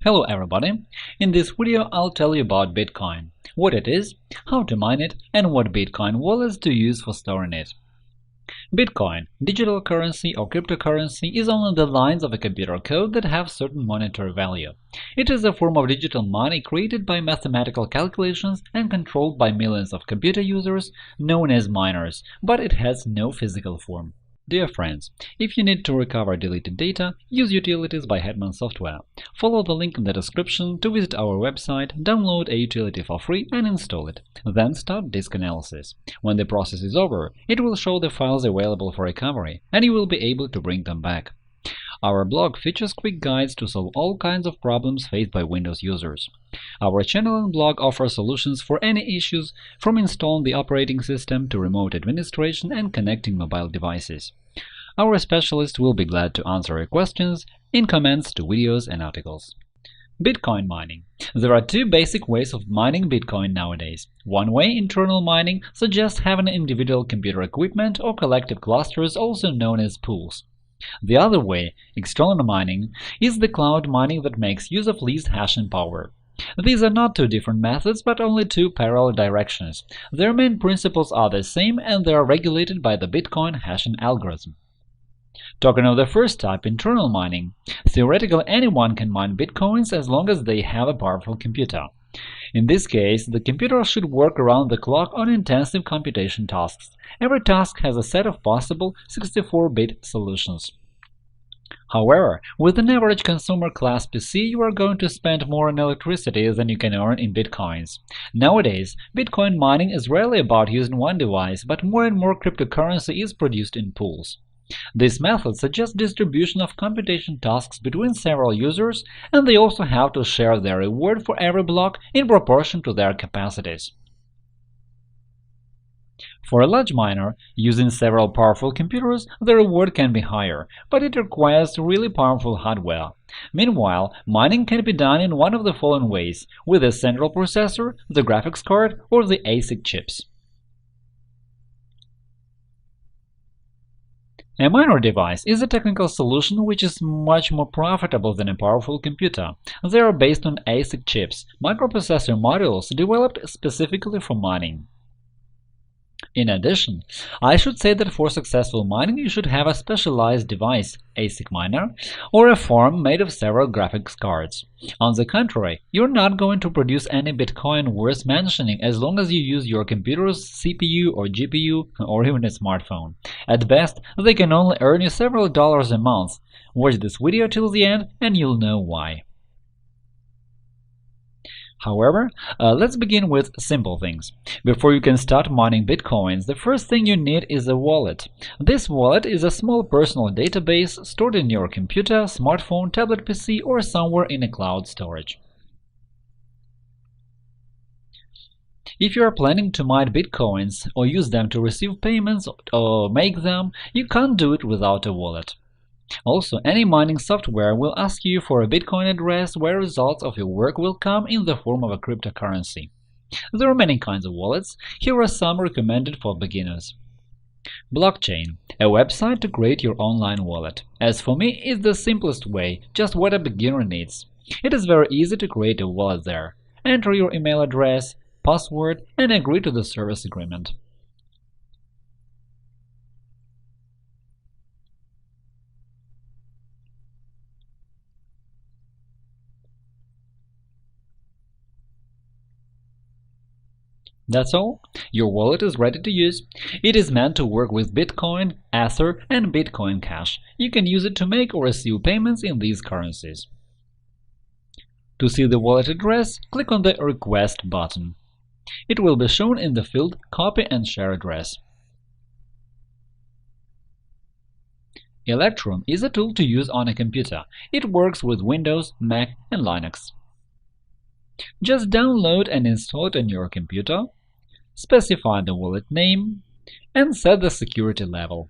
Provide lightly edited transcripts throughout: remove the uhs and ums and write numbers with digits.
Hello everybody! In this video I'll tell you about Bitcoin, what it is, how to mine it, and what Bitcoin wallets to use for storing it. Bitcoin, digital currency or cryptocurrency, is only the lines of a computer code that have certain monetary value. It is a form of digital money created by mathematical calculations and controlled by millions of computer users, known as miners, but it has no physical form. Dear friends, if you need to recover deleted data, use Utilities by Hetman Software. Follow the link in the description to visit our website, download a utility for free and install it. Then start disk analysis. When the process is over, it will show the files available for recovery, and you will be able to bring them back. Our blog features quick guides to solve all kinds of problems faced by Windows users. Our channel and blog offer solutions for any issues, from installing the operating system to remote administration and connecting mobile devices. Our specialists will be glad to answer your questions in comments to videos and articles. Bitcoin mining. There are two basic ways of mining Bitcoin nowadays. One way, internal mining, suggests having individual computer equipment or collective clusters, also known as pools. The other way, external mining, is the cloud mining that makes use of least hashing power. These are not two different methods, but only two parallel directions. Their main principles are the same, and they are regulated by the Bitcoin hashing algorithm. Talking of the first type, internal mining, theoretically anyone can mine Bitcoins as long as they have a powerful computer. In this case, the computer should work around the clock on intensive computation tasks. Every task has a set of possible 64-bit solutions. However, with an average consumer-class PC, you are going to spend more on electricity than you can earn in Bitcoins. Nowadays, Bitcoin mining is rarely about using one device, but more and more cryptocurrency is produced in pools. This method suggests distribution of computation tasks between several users, and they also have to share their reward for every block in proportion to their capacities. For a large miner, using several powerful computers, the reward can be higher, but it requires really powerful hardware. Meanwhile, mining can be done in one of the following ways: with a central processor, the graphics card, or the ASIC chips. A miner device is a technical solution which is much more profitable than a powerful computer. They are based on ASIC chips, microprocessor modules developed specifically for mining. In addition, I should say that for successful mining you should have a specialized device, ASIC miner, or a farm made of several graphics cards. On the contrary, you're not going to produce any Bitcoin worth mentioning as long as you use your computer's CPU or GPU or even a smartphone. At best, they can only earn you several dollars a month. Watch this video till the end and you'll know why. However, let's begin with simple things. Before you can start mining Bitcoins, the first thing you need is a wallet. This wallet is a small personal database stored in your computer, smartphone, tablet PC, or somewhere in a cloud storage. If you are planning to mine Bitcoins or use them to receive payments or make them, you can't do it without a wallet. Also, any mining software will ask you for a Bitcoin address where results of your work will come in the form of a cryptocurrency. There are many kinds of wallets. Here are some recommended for beginners. Blockchain – a website to create your online wallet. As for me, it's the simplest way, just what a beginner needs. It is very easy to create a wallet there. Enter your email address, password, and agree to the service agreement. That's all. Your wallet is ready to use. It is meant to work with Bitcoin, Ether, and Bitcoin Cash. You can use it to make or receive payments in these currencies. To see the wallet address, click on the Request button. It will be shown in the field Copy and Share Address. Electron is a tool to use on a computer. It works with Windows, Mac, and Linux. Just download and install it on your computer, specify the wallet name, and set the security level.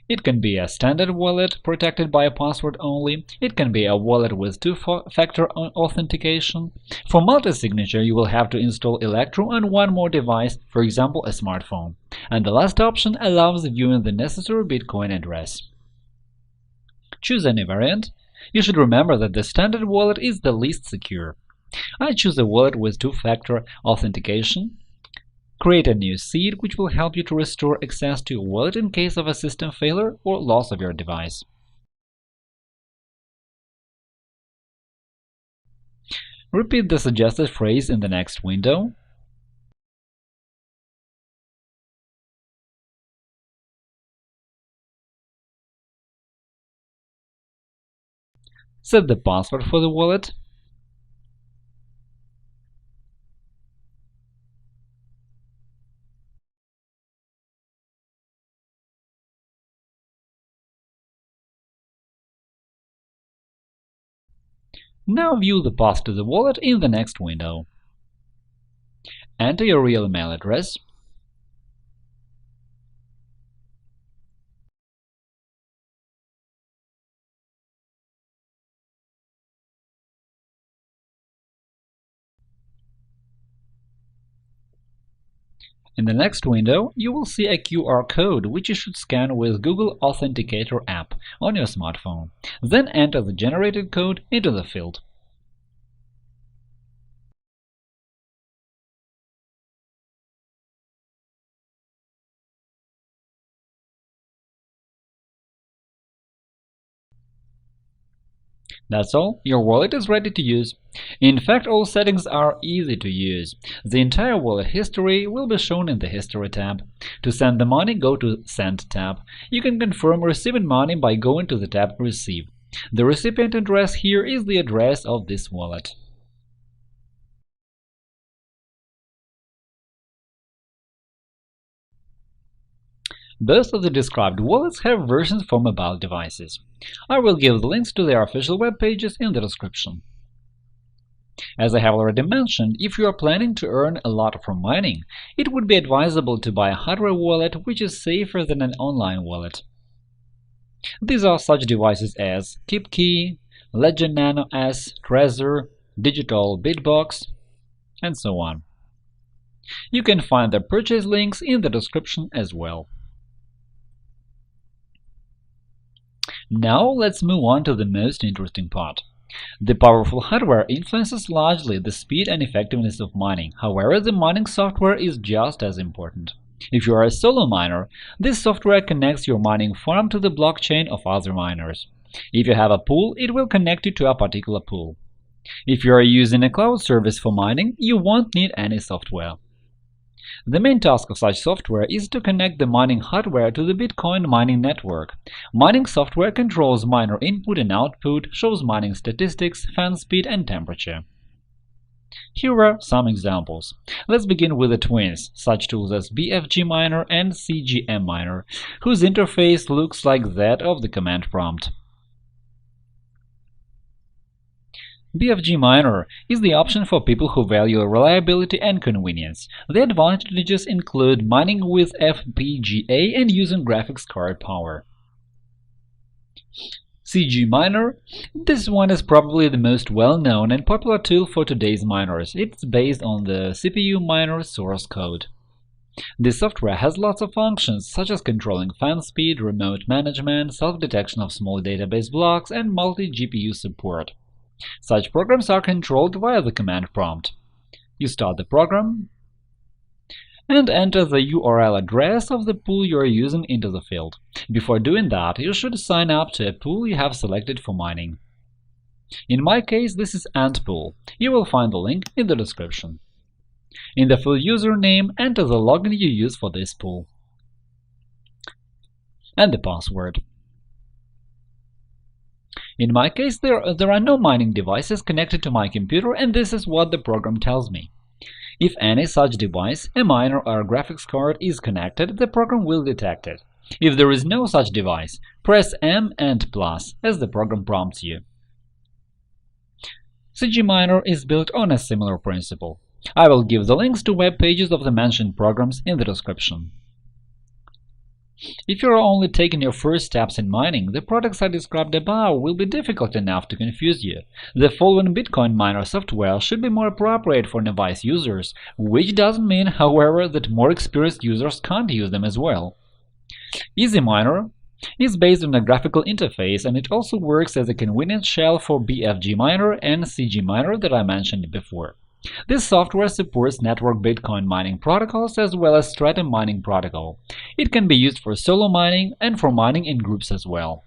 It can be a standard wallet protected by a password only. It can be a wallet with two-factor authentication. For multi-signature, you will have to install Electrum on one more device, for example, a smartphone. And the last option allows viewing the necessary Bitcoin address. Choose any variant. You should remember that the standard wallet is the least secure. I choose a wallet with two-factor authentication. Create a new seed, which will help you to restore access to your wallet in case of a system failure or loss of your device. Repeat the suggested phrase in the next window. Set the password for the wallet. Now view the path to the wallet in the next window. Enter your real email address. In the next window, you will see a QR code which you should scan with Google Authenticator app on your smartphone. Then enter the generated code into the field. That's all, your wallet is ready to use. In fact, all settings are easy to use. The entire wallet history will be shown in the History tab. To send the money, go to Send tab. You can confirm receiving money by going to the tab Receive. The recipient address here is the address of this wallet. Both of the described wallets have versions for mobile devices. I will give the links to their official web pages in the description. As I have already mentioned, if you are planning to earn a lot from mining, it would be advisable to buy a hardware wallet which is safer than an online wallet. These are such devices as KeepKey, Ledger Nano S, Trezor, Digital Bitbox, and so on. You can find the purchase links in the description as well. Now let's move on to the most interesting part. The powerful hardware influences largely the speed and effectiveness of mining. However, the mining software is just as important. If you are a solo miner, this software connects your mining farm to the blockchain of other miners. If you have a pool, it will connect you to a particular pool. If you are using a cloud service for mining, you won't need any software. The main task of such software is to connect the mining hardware to the Bitcoin mining network. Mining software controls miner input and output, shows mining statistics, fan speed, and temperature. Here are some examples. Let's begin with the twins, such tools as BFG Miner and CGM Miner, whose interface looks like that of the command prompt. BFG Miner is the option for people who value reliability and convenience. The advantages include mining with FPGA and using graphics card power. CG Miner. This one is probably the most well-known and popular tool for today's miners. It's based on the CPU Miner source code. This software has lots of functions, such as controlling fan speed, remote management, self-detection of small database blocks, and multi-GPU support. Such programs are controlled via the command prompt. You start the program and enter the URL address of the pool you are using into the field. Before doing that, you should sign up to a pool you have selected for mining. In my case, this is Ant Pool. You will find the link in the description. In the field username, enter the login you use for this pool and the password. In my case, there are no mining devices connected to my computer, and this is what the program tells me. If any such device, a miner or a graphics card, is connected, the program will detect it. If there is no such device, press M and plus as the program prompts you. CG Miner is built on a similar principle. I will give the links to web pages of the mentioned programs in the description. If you are only taking your first steps in mining, the products I described above will be difficult enough to confuse you. The following Bitcoin miner software should be more appropriate for novice users, which doesn't mean, however, that more experienced users can't use them as well. Easy Miner It's based on a graphical interface, and it also works as a convenient shell for BFG miner and CG miner that I mentioned before. This software supports network Bitcoin mining protocols as well as Stratum mining protocol. It can be used for solo mining and for mining in groups as well.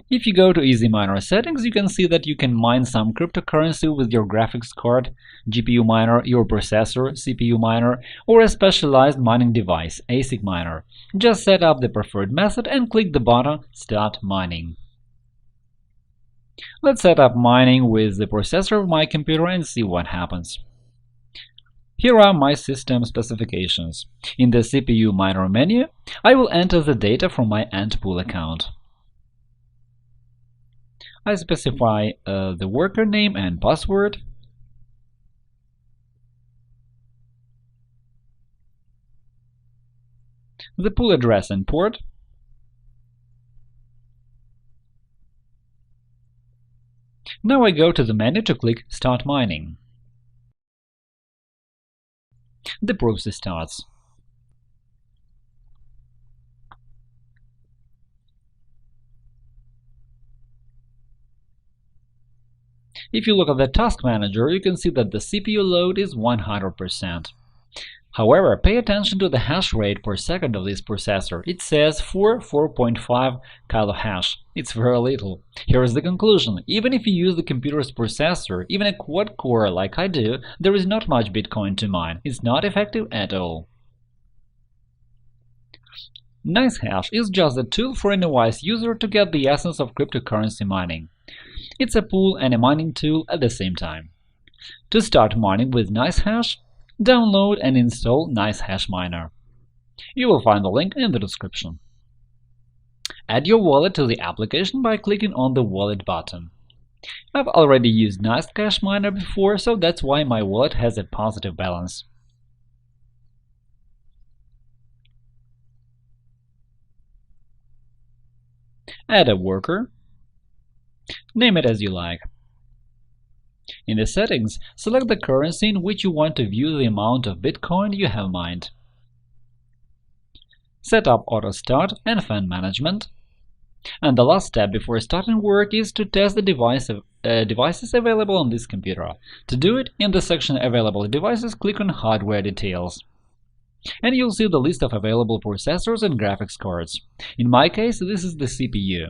If you go to Easy Miner settings, you can see that you can mine some cryptocurrency with your graphics card, GPU miner, your processor, CPU miner, or a specialized mining device, ASIC miner. Just set up the preferred method and click the button Start Mining. Let's set up mining with the processor of my computer and see what happens. Here are my system specifications. In the CPU miner menu, I will enter the data from my Antpool account. I specify the worker name and password. The pool address and port. Now I go to the menu to click Start Mining. The process starts. If you look at the task manager, you can see that the CPU load is 100%. However, pay attention to the hash rate per second of this processor. It says 4.5 kilohash. It's very little. Here is the conclusion. Even if you use the computer's processor, even a quad-core like I do, there is not much Bitcoin to mine. It's not effective at all. NiceHash is just a tool for any wise user to get the essence of cryptocurrency mining. It's a pool and a mining tool at the same time. To start mining with NiceHash, download and install NiceHash Miner. You will find the link in the description. Add your wallet to the application by clicking on the Wallet button. I've already used NiceHash Miner before, so that's why my wallet has a positive balance. Add a worker. Name it as you like. In the settings, select the currency in which you want to view the amount of Bitcoin you have mined. Set up Auto Start and Fan Management. And the last step before starting work is to test the devices available on this computer. To do it, in the section Available Devices, click on Hardware Details. And you'll see the list of available processors and graphics cards. In my case, this is the CPU.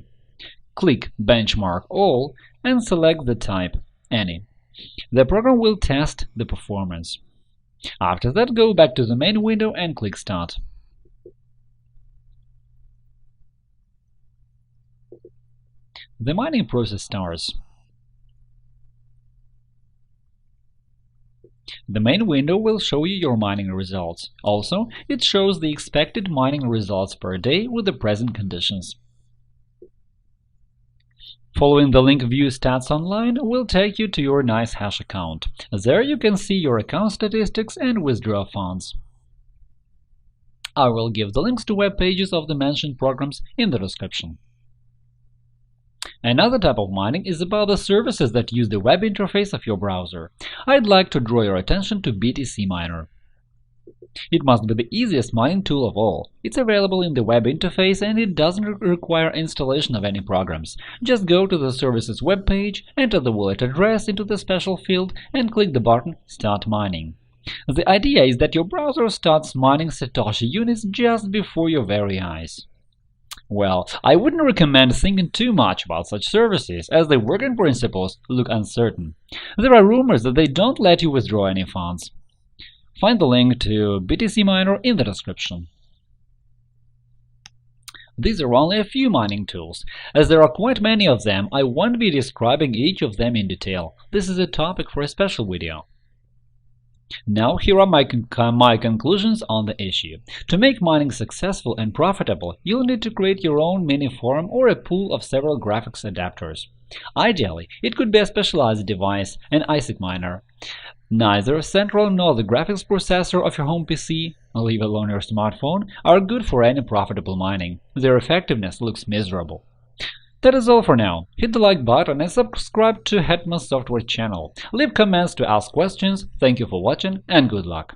Click Benchmark All and select the type, Any. The program will test the performance. After that, go back to the main window and click Start. The mining process starts. The main window will show you your mining results. Also, it shows the expected mining results per day with the present conditions. Following the link View Stats Online will take you to your NiceHash account. There you can see your account statistics and withdraw funds. I will give the links to web pages of the mentioned programs in the description. Another type of mining is about the services that use the web interface of your browser. I'd like to draw your attention to BTC Miner. It must be the easiest mining tool of all. It's available in the web interface and it doesn't require installation of any programs. Just go to the service's web page, enter the wallet address into the special field, and click the button Start Mining. The idea is that your browser starts mining Satoshi units just before your very eyes. Well, I wouldn't recommend thinking too much about such services, as their working principles look uncertain. There are rumors that they don't let you withdraw any funds. Find the link to BTC Miner in the description. These are only a few mining tools. As there are quite many of them, I won't be describing each of them in detail. This is a topic for a special video. Now, here are my conclusions on the issue. To make mining successful and profitable, you'll need to create your own mini-farm or a pool of several graphics adapters. Ideally, it could be a specialized device, an ASIC miner. Neither central nor the graphics processor of your home PC, leave alone your smartphone, are good for any profitable mining. Their effectiveness looks miserable. That is all for now. Hit the like button and subscribe to Hetman Software channel. Leave comments to ask questions. Thank you for watching and good luck!